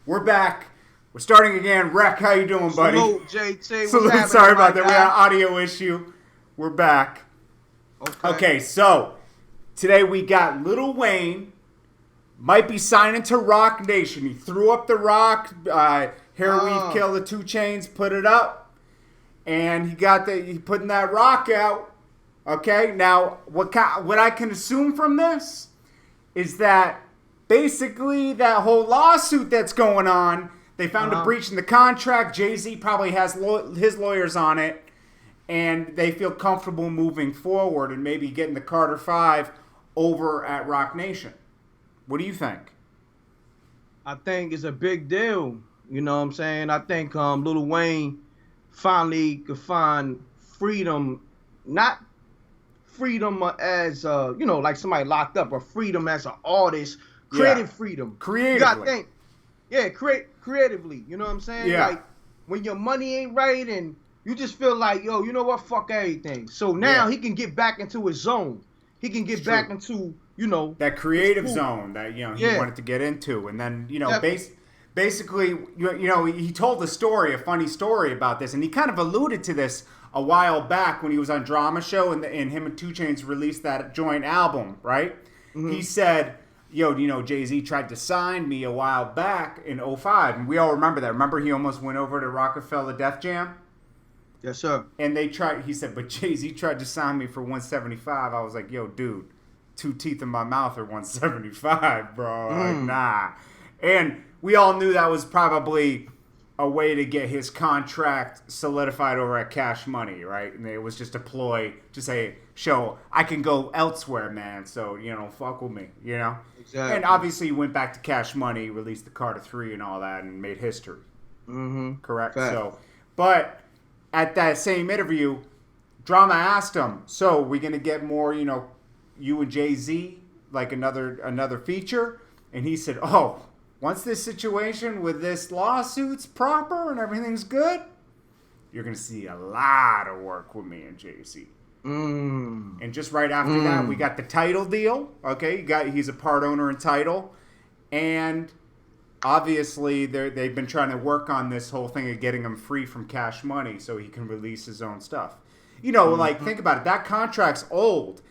We're back. We're starting again. Rec, how you doing, buddy? Salute, JT. Salute. Sorry about that. We had an audio issue. We're back. Okay, so today we got Lil Wayne. Might be signing to Roc Nation. He threw up the rock. Here we kill the 2 Chainz. Put it up, and he putting that rock out. Okay. Now, what I can assume from this is that basically that whole lawsuit that's going on, they found a breach in the contract. Jay-Z probably has his lawyers on it, and they feel comfortable moving forward and maybe getting the Carter 5 over at Roc Nation. What do you think? I think it's a big deal. You know what I'm saying? I think Lil Wayne finally could find freedom, not freedom as like somebody locked up, but freedom as an artist, creative freedom. Creatively. You gotta think, creatively. You know what I'm saying? Yeah. Like when your money ain't right and you just feel like, yo, you know what? Fuck everything. So now he can get back into his zone. He can get back into, that creative zone that he wanted to get into, and then basically, he told a funny story about this, and he kind of alluded to this a while back when he was on Drama Show, and him and 2 Chainz released that joint album, right? Mm-hmm. He said, Jay-Z tried to sign me a while back in 2005, and we all remember that. Remember he almost went over to Rocafella Def Jam? Yes, sir. And he said, but Jay-Z tried to sign me for 175. I was like, yo, dude, 2 teeth in my mouth are 175, bro. Like, nah. And we all knew that was probably a way to get his contract solidified over at Cash Money, right? And it was just a ploy to say, I can go elsewhere, man. So, fuck with me, Exactly. And obviously he went back to Cash Money, released the Carter 3 and all that, and made history. Mm-hmm. Correct? Fact. So, but at that same interview, Drama asked him, so we're going to get more, you and Jay-Z, like another feature? And he said, once this situation with this lawsuit's proper and everything's good, you're going to see a lot of work with me and Jay-Z. And just right after that, we got the Tidal deal. Okay, he's a part owner in Tidal. And obviously, they've been trying to work on this whole thing of getting him free from Cash Money so he can release his own stuff. Think about it. That contract's old.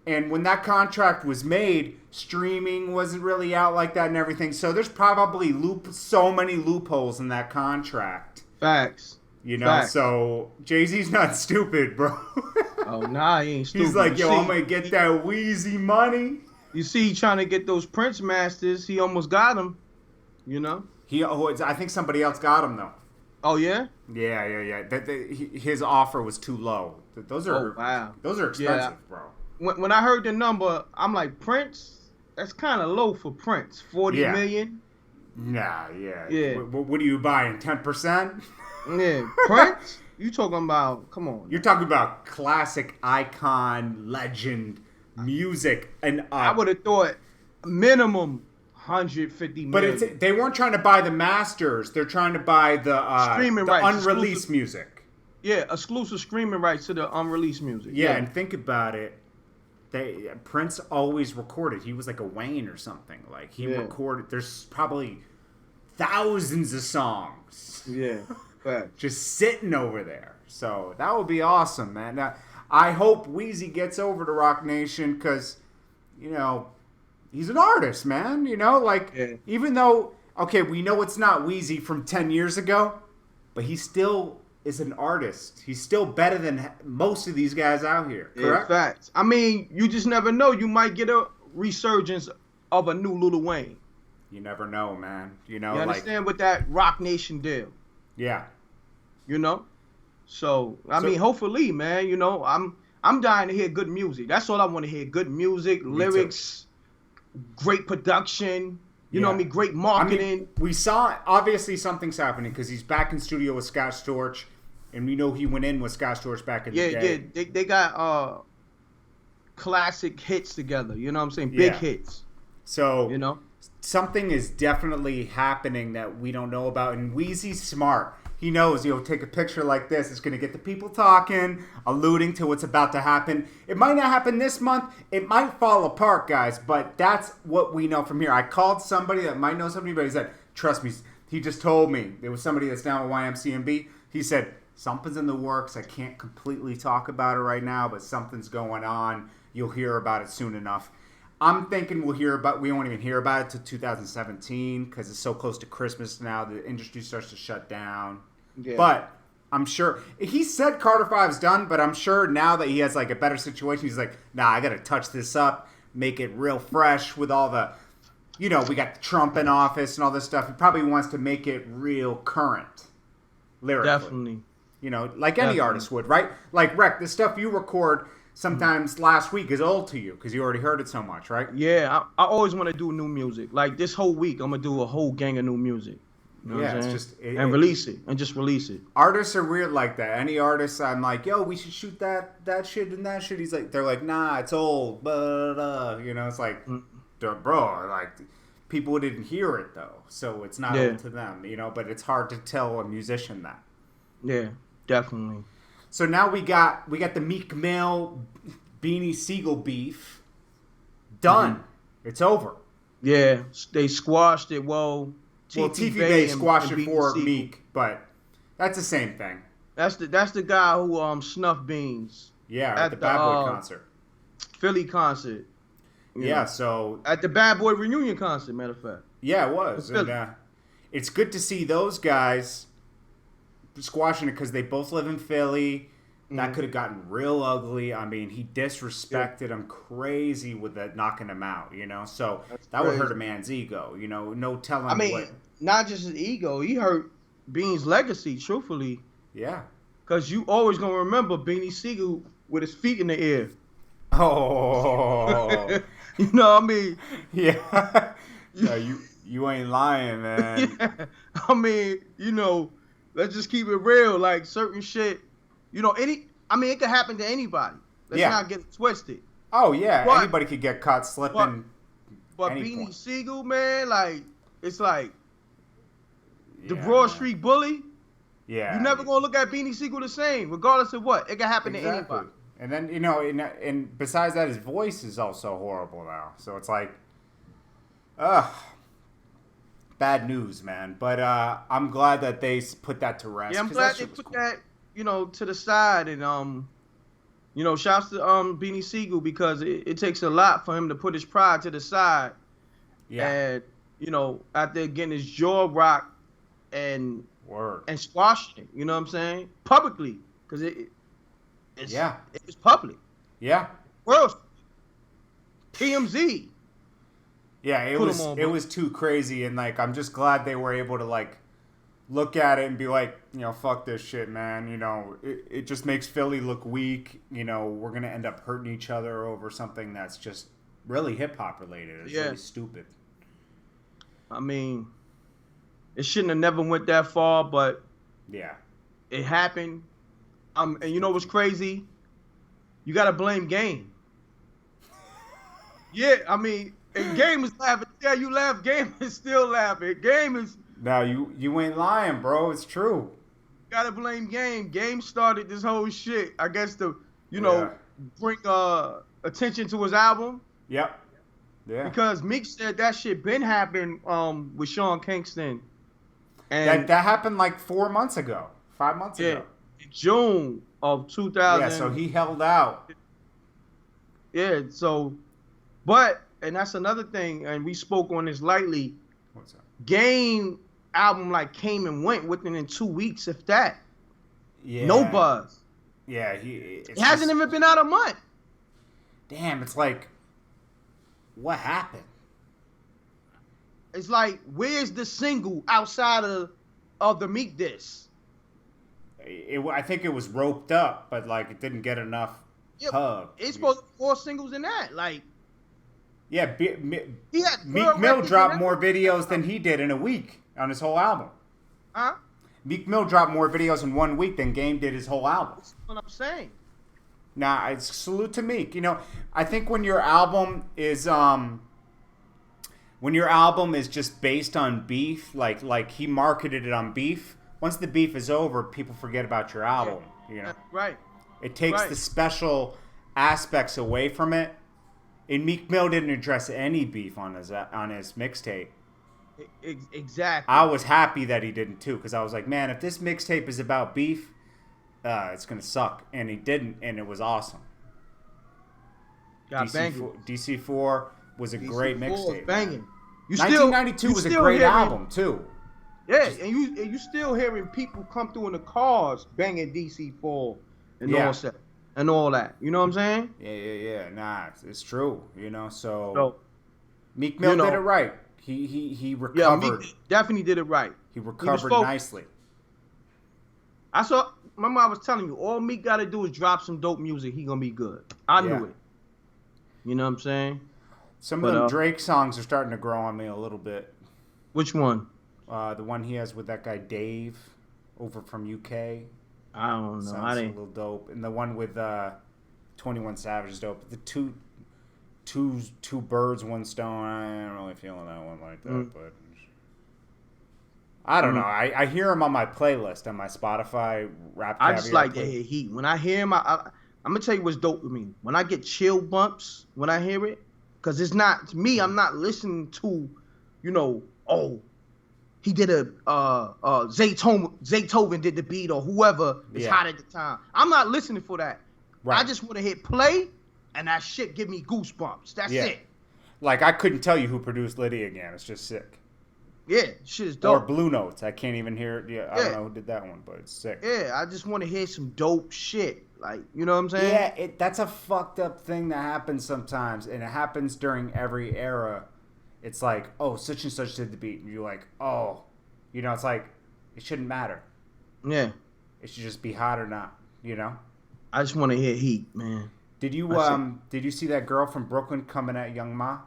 And when that contract was made, streaming wasn't really out like that and everything. So there's probably so many loopholes in that contract. Facts. Facts. So Jay-Z's not stupid, bro. Oh, nah, he ain't stupid. He's like, I'm going to get that Wheezy money. You see, he trying to get those Prince masters. He almost got them, I think somebody else got him, though. Oh, yeah? Yeah. His offer was too low. Those are expensive, bro. When I heard the number, I'm like, Prince? That's kind of low for Prince. 40 million? Nah, yeah. What are you buying, 10%? Yeah, Prince? You talking about, come on. You're talking about classic, icon, legend, music. And I would have thought minimum 150 million. But they weren't trying to buy the masters. They're trying to buy the streaming rights, unreleased music. Yeah, exclusive streaming rights to the unreleased music. Yeah, and think about it. Prince always recorded. He was like a Wayne or something. Like he recorded. There's probably thousands of songs. Yeah, fact. Just sitting over there. So that would be awesome, man. Now, I hope Wheezy gets over to Roc Nation because, he's an artist, man. Even though we know it's not Wheezy from 10 years ago, but he still is an artist. He's still better than most of these guys out here. Correct? Yeah, facts. I mean, you just never know. You might get a resurgence of a new Lil Wayne. You never know, man. You understand with that Roc Nation deal. Yeah. So I mean, hopefully, man. I'm dying to hear good music. That's all I want to hear. Good music, lyrics, great production. You know what I mean? Great marketing. We saw, obviously, something's happening because he's back in studio with Scott Storch. And we know he went in with Scott Storch back in the day. Yeah, they got classic hits together. You know what I'm saying? Big hits. So, something is definitely happening that we don't know about. And Wheezy's smart. He knows he'll take a picture like this. It's going to get the people talking, alluding to what's about to happen. It might not happen this month. It might fall apart, guys. But that's what we know from here. I called somebody that might know somebody, but he said, trust me, He just told me there was somebody that's down with YMCMB. He said something's in the works. I can't completely talk about it right now, but something's going on. You'll hear about it soon enough. I'm thinking we won't even hear about it till 2017 because it's so close to Christmas now. The industry starts to shut down. Yeah. But I'm sure he said Carter 5's done, but I'm sure now that he has like a better situation, he's like, nah, I got to touch this up, make it real fresh with all the, we got Trump in office and all this stuff. He probably wants to make it real current lyrically. Definitely. Like any artist would, right? Like Rec, the stuff you record sometimes last week is old to you because you already heard it so much, right? Yeah, I always want to do new music. Like this whole week, I'm gonna do a whole gang of new music. You know it's just release it. Artists are weird like that. Any artist, I'm like, yo, we should shoot that shit and that shit. They're like, nah, it's old. Blah, blah. It's like, bro, like people didn't hear it though, so it's not old to them. But it's hard to tell a musician that. Yeah, definitely. So now we got the Meek Mill Beanie Siegel beef done. Mm-hmm. It's over. Yeah, they squashed it. Well, TV Bay squashed it for Meek, but that's the same thing. That's the guy who snuffed beans. Yeah, at the Bad Boy concert. Philly concert. Yeah, so at the Bad Boy reunion concert, matter of fact. Yeah, it was. And, it's good to see those guys squashing it because they both live in Philly. That could have gotten real ugly. I mean, he disrespected him crazy with that knocking him out, So that would hurt a man's ego, no telling. I mean, not just his ego. He hurt Bean's legacy, truthfully. Yeah. Because you always going to remember Beanie Siegel with his feet in the air. Oh. You know what I mean? Yeah. Yeah, you ain't lying, man. Yeah. I mean, let's just keep it real. Like certain shit, it could happen to anybody. Let's not get it twisted. Oh yeah, anybody could get caught slipping. But Beanie Siegel, man, like it's like the Broad Street Bully. Yeah, you're never gonna look at Beanie Siegel the same, regardless of what. It can happen to anybody. And then and besides that, his voice is also horrible now. So it's like, bad news, man. But I'm glad that they put that to rest. Yeah, I'm glad they put that, to the side. And, shouts to Beanie Siegel because it takes a lot for him to put his pride to the side. Yeah. And, out there getting his jaw rocked and squashing it, you know what I'm saying? Publicly. Because it's public. Yeah. World. TMZ. Yeah, it was too crazy, and like I'm just glad they were able to like look at it and be like, fuck this shit, man. It just makes Philly look weak. We're gonna end up hurting each other over something that's just really hip hop related. It's really stupid. I mean, it shouldn't have never went that far, but yeah, it happened. And you know what's crazy? You gotta blame Game. Yeah, I mean. And Game is laughing. Yeah, you laugh. Game is still laughing. Game is. Now you ain't lying, bro. It's true. Gotta blame Game. Game started this whole shit. I guess to bring attention to his album. Yep. Yeah. Because Meek said that shit been happening with Sean Kingston. And that happened like 4 months ago, 5 months ago. In June of 2000. Yeah. So he held out. Yeah. So, but. And that's another thing, and we spoke on this lightly. What's that? Game album came and went within 2 weeks, if that. Yeah. No buzz. Yeah, it hasn't even been out a month. Damn, it's like, what happened? It's like, where's the single outside of the Meek diss? I think it was roped up, but like it didn't get enough pub. It's supposed to be 4 singles in that, like. Yeah, Meek Mill dropped more videos than he did in a week on his whole album. Huh? Meek Mill dropped more videos in 1 week than Game did his whole album. That's what I'm saying. Nah, I salute to Meek. I think when your album is just based on beef, like he marketed it on beef. Once the beef is over, people forget about your album. Right. It takes the special aspects away from it. And Meek Mill didn't address any beef on his mixtape. Exactly. I was happy that he didn't too, because I was like, man, if this mixtape is about beef, it's gonna suck. And he didn't, and it was awesome. Got banging. DC4 was a great DC4 is mixtape. banging. 1992 was a great album too. Yeah, and you still hearing people come through in the cars banging DC4 and all that. You know what I'm saying? Yeah. Nah, it's true. You know, so Meek Mill did it right. He recovered. Yeah, Meek definitely did it right. He recovered nicely. My mom was telling you, all Meek got to do is drop some dope music. He gonna be good. I knew it. You know what I'm saying? Some of them Drake songs are starting to grow on me a little bit. Which one? The one he has with that guy Dave, over from UK. I don't know. Sounds a little dope. And the one with 21 Savage is dope. The two birds, one stone. I ain't really feeling that one like that, but I don't know. I hear him on my playlist on my Spotify rap. I just like to hear heat. When I hear him, I'm gonna tell you what's dope with me. When I get chill bumps when I hear it, because it's not to me. I'm not listening to, he did a Zaytoven did the beat or whoever is hot at the time. I'm not listening for that. Right. I just want to hit play, and that shit give me goosebumps. That's it. Like I couldn't tell you who produced Liddy again. It's just sick. Yeah, shit is dope. Or Blue Notes. I can't even hear it. I don't know who did that one, but it's sick. Yeah, I just want to hear some dope shit. Like, you know what I'm saying? Yeah, that's a fucked up thing that happens sometimes, and it happens during every era. It's like, oh, such and such did the beat, and you're like, oh, it's like, it shouldn't matter. Yeah. It should just be hot or not, I just want to hear heat, man. Did you see that girl from Brooklyn coming at Young Ma?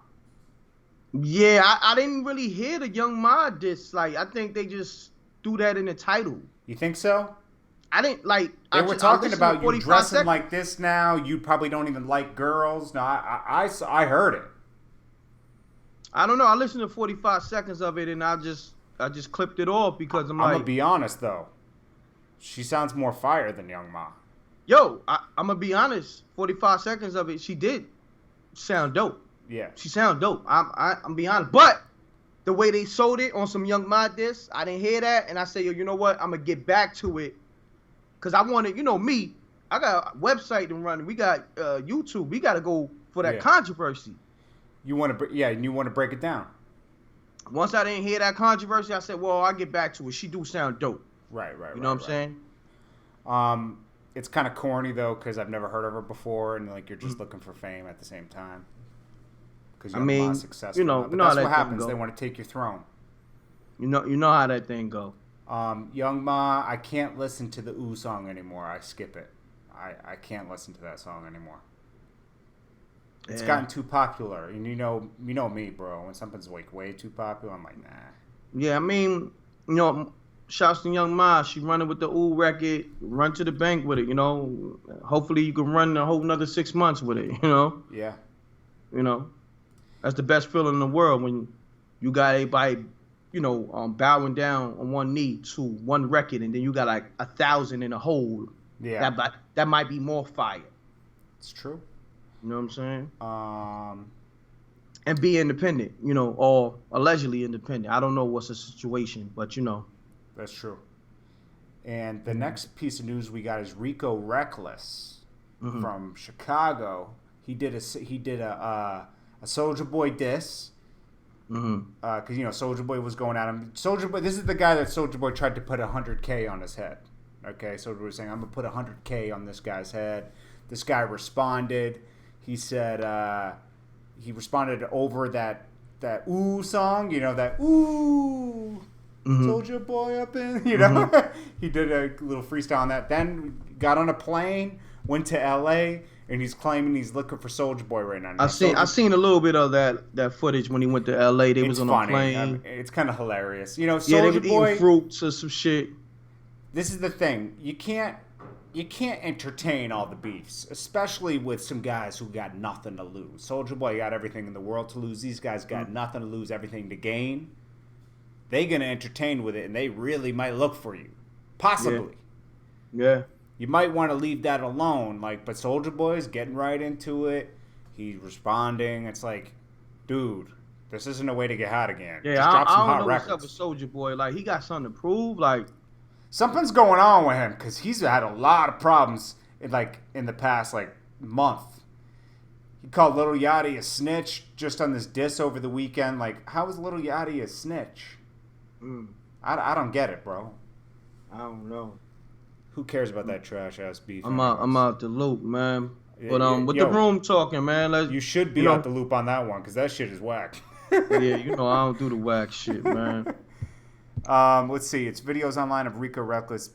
Yeah, I didn't really hear the Young Ma diss. Like, I think they just threw that in the title. You think so? I didn't like. They were talking about you dressing like this now. You probably don't even like girls. No, I heard it. I don't know. I listened to 45 seconds of it, and I just clipped it off because I'm gonna be honest though. She sounds more fire than Young Ma. Yo, I'm gonna be honest. 45 seconds of it, she did sound dope. Yeah, she sound dope. I'm be honest, but the way they sold it on some Young Ma diss, I didn't hear that, and I say, yo, you know what? I'm gonna get back to it. Cause I wanted, me, I got a website to run. We got YouTube. We got to go for that controversy. You want to, and you want to break it down. Once I didn't hear that controversy, I said, well, I'll get back to it. She do sound dope. Right. You know what I'm saying? It's kind of corny though, cause I've never heard of her before, and like you're just looking for fame at the same time. Cause you're not successful. That's what happens. They want to take your throne. You know how that thing go. Young Ma, I can't listen to the Ooh song anymore. I skip it. I can't listen to that song anymore. It's gotten too popular, and you know me, bro. When something's like way too popular, I'm like, nah. Yeah, I mean, shouts to Young Ma. She running with the Ooh record. Run to the bank with it. Hopefully you can run a whole another 6 months with it. Yeah. That's the best feeling in the world when you got everybody. Bowing down on one knee to one record, and then you got like 1,000 in a hole. Yeah, that might be more fire. It's true. You know what I'm saying? And be independent, or allegedly independent. I don't know what's the situation, but That's true. And the next piece of news we got is Rico Reckless from Chicago. He did a Soulja Boy diss. Because Soulja Boy was going at him. Soulja Boy, this is the guy that Soulja Boy tried to put 100K on his head. Okay, Soulja Boy was saying, "I'm gonna put 100K on this guy's head." This guy responded. He said he responded over that ooh song. That ooh, Soulja Boy up in. He did a little freestyle on that. Then got on a plane, went to LA. And he's claiming he's looking for Soulja Boy right now. I seen a little bit of that footage when he went to LA. They was on a plane. I mean, it's kind of hilarious. Soulja they were Boy eating fruits or some shit. This is the thing. You can't entertain all the beefs, especially with some guys who got nothing to lose. Soulja Boy got everything in the world to lose. These guys got nothing to lose, everything to gain. They gonna entertain with it, and they really might look for you, possibly. Yeah. You might want to leave that alone, but Soulja Boy's getting right into it. He's responding. It's like, dude, This isn't a way to get hot again. Yeah, Just drop some I don't hot know what's up with records. Soulja Boy. Like, he got something to prove. Like, Something's going on with him because he's had a lot of problems in the past month. He called Lil Yachty a snitch just on this diss over the weekend. Like, how is Lil Yachty a snitch? I don't get it, bro. I don't know. Who cares about that trash ass beef? I'm out the loop, man. Yeah, But with the room talking, man. You should be out the loop on that one because that shit is whack. Yeah, I don't do the whack shit, man. Let's see. It's videos online of Rico Reckless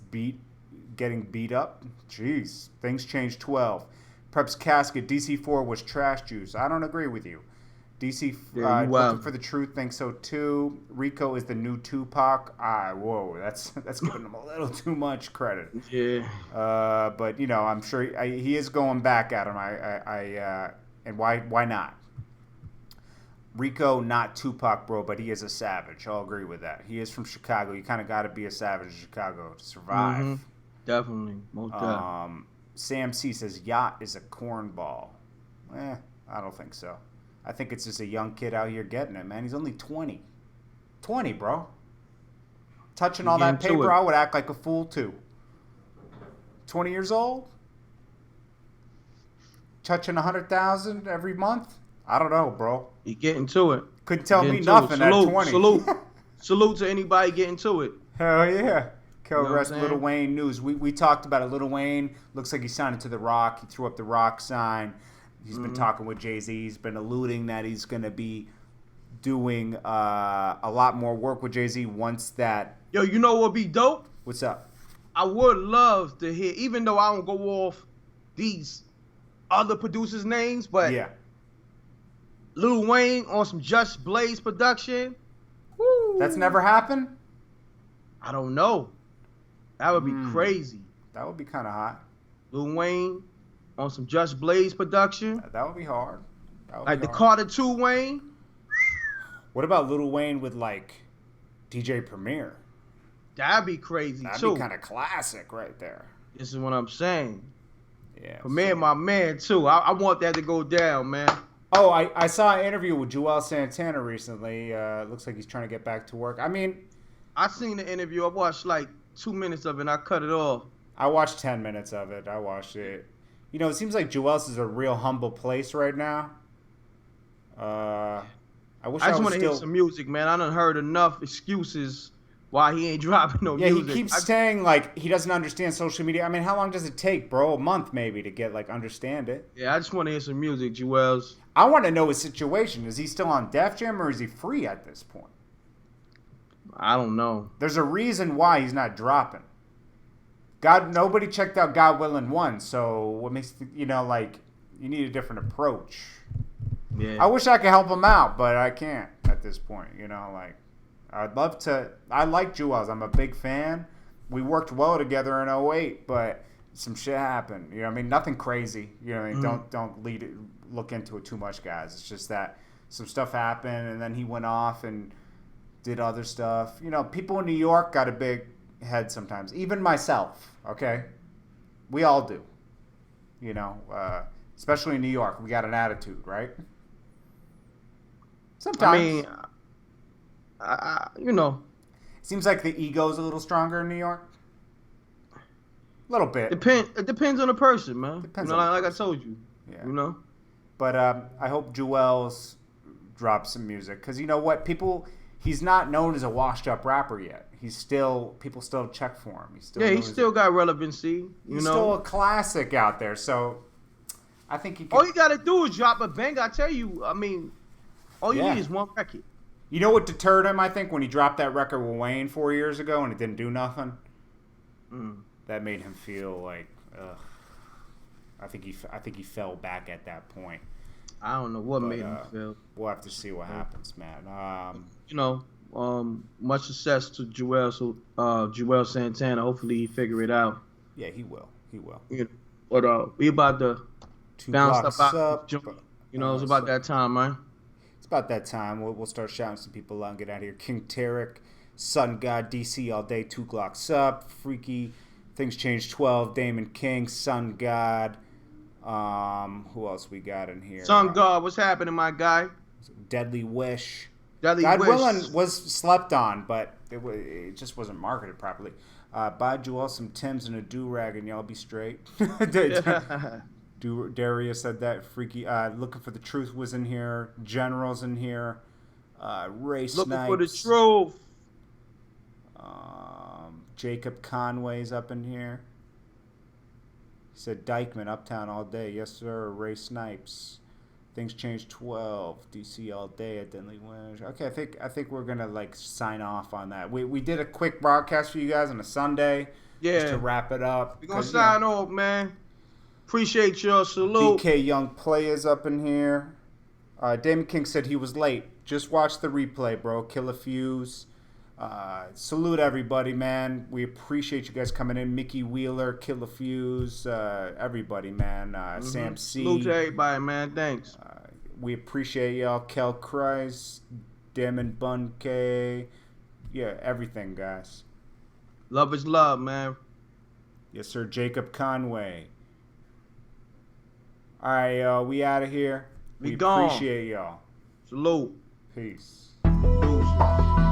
getting beat up. Jeez. Things changed 12. Prep's casket. DC4 was trash juice. I don't agree with you. DC looking for the truth thinks so too. Rico is the new Tupac. Whoa, that's giving him a little too much credit. Yeah. But I'm sure he is going back at him. And why not? Rico, not Tupac, bro, but he is a savage. I'll agree with that. He is from Chicago. You kind of got to be a savage in Chicago to survive. Mm-hmm. Definitely. Most definitely. Sam C says, yacht is a cornball. I don't think so. I think it's just a young kid out here getting it, man. He's only 20. 20, bro. Touching all that paper, I would act like a fool, too. 20 years old? Touching 100,000 every month? I don't know, bro. You getting to it. Couldn't tell me nothing at 20. Salute to anybody getting to it. Hell yeah. Rest Lil Wayne news. We talked about it. Lil Wayne looks like he signed it to The Rock. He threw up the Rock sign. He's been talking with Jay-Z. He's been alluding that he's going to be doing a lot more work with Jay-Z once that... Yo, you know what would be dope? What's up? I would love to hear, even though I don't go off these other producers' names, but yeah, Lil Wayne on some Just Blaze production. Woo. That's never happened? I don't know. That would be crazy. That would be kind of hot. Lil Wayne on some Just Blaze production. That would be hard. Like the Carter 2 Wayne. What about Lil Wayne with DJ Premier? That'd be crazy too. That'd be kind of classic right there. This is what I'm saying. Yeah. Premier, my man too. I want that to go down, man. Oh, I saw an interview with Joel Santana recently. Looks like he's trying to get back to work. I mean, I seen the interview. I watched 2 minutes of it and I cut it off. I watched 10 minutes of it. I watched it. It seems like Joel's is a real humble place right now. I just want to hear some music, man. I done heard enough excuses why he ain't dropping no music. Yeah, he keeps saying he doesn't understand social media. I mean, how long does it take, bro? A month maybe to get understand it. Yeah, I just want to hear some music, Joel's. I want to know his situation. Is he still on Def Jam or is he free at this point? I don't know. There's a reason why he's not dropping. Nobody checked out God Willing 1, so what makes you need a different approach. Yeah. I wish I could help him out, but I can't at this point. I'd love to. I like Juelz. I'm a big fan. We worked well together in '08, but some shit happened. Nothing crazy. Don't look into it too much, guys. It's just that some stuff happened, and then he went off and did other stuff. People in New York got a big head sometimes. Even myself, okay? We all do. Especially in New York, we got an attitude, right? Sometimes. I Seems like the ego's a little stronger in New York. A little bit. It depends on the person, man. Depends like I told you. Yeah. But I hope Joel's drops some music. Because you know what? He's not known as a washed-up rapper yet. People still check for him. He still got relevancy. He's still a classic out there. So I think he can... All you got to do is drop a bang. I tell you, all you need is one record. You know what deterred him, I think, when he dropped that record with Wayne 4 years ago and it didn't do nothing? That made him feel like, ugh. I think he fell back at that point. I don't know what made him feel. We'll have to see what happens, man. Much success to Joel Santana. Hopefully he figure it out. Yeah, he will. But we about to bounce up. It's about that time, man. It's about that time. We'll start shouting some people out and get out of here. King Tarek, Sun God, DC all day, 2 Glocks up, Freaky, Things Change 12, Damon King, Sun God. Who else we got in here? Sun God, what's happening, my guy? Deadly Wish. Deadly God Wish. Willing was slept on, but it just wasn't marketed properly. Buy Joel some Timbs and a do-rag and y'all be straight. Darius said that. Freaky. Looking for the Truth was in here. General's in here. Ray Snipes. Looking for the truth. Jacob Conway's up in here. He said Dykeman, Uptown all day. Yes, sir. Ray Snipes. Things changed 12. DC all day at Deadly Wish. Okay, I think we're gonna like sign off on that. We did a quick broadcast for you guys on a Sunday. Yeah. Just to wrap it up. We're gonna sign off, man. Appreciate your salute. BK Young Players up in here. Damon King said he was late. Just watch the replay, bro. Kill a fuse. Salute everybody, man. We appreciate you guys coming in. Mickey Wheeler, Kill a Fuse, everybody, man. Sam C. Salute to everybody, man. Thanks. We appreciate y'all. Kel Kreis, Damon Bunke. Yeah, everything, guys. Love is love, man. Yes, sir. Jacob Conway. All right, we out of here. We gone. Appreciate y'all. Salute. Peace. Deuces.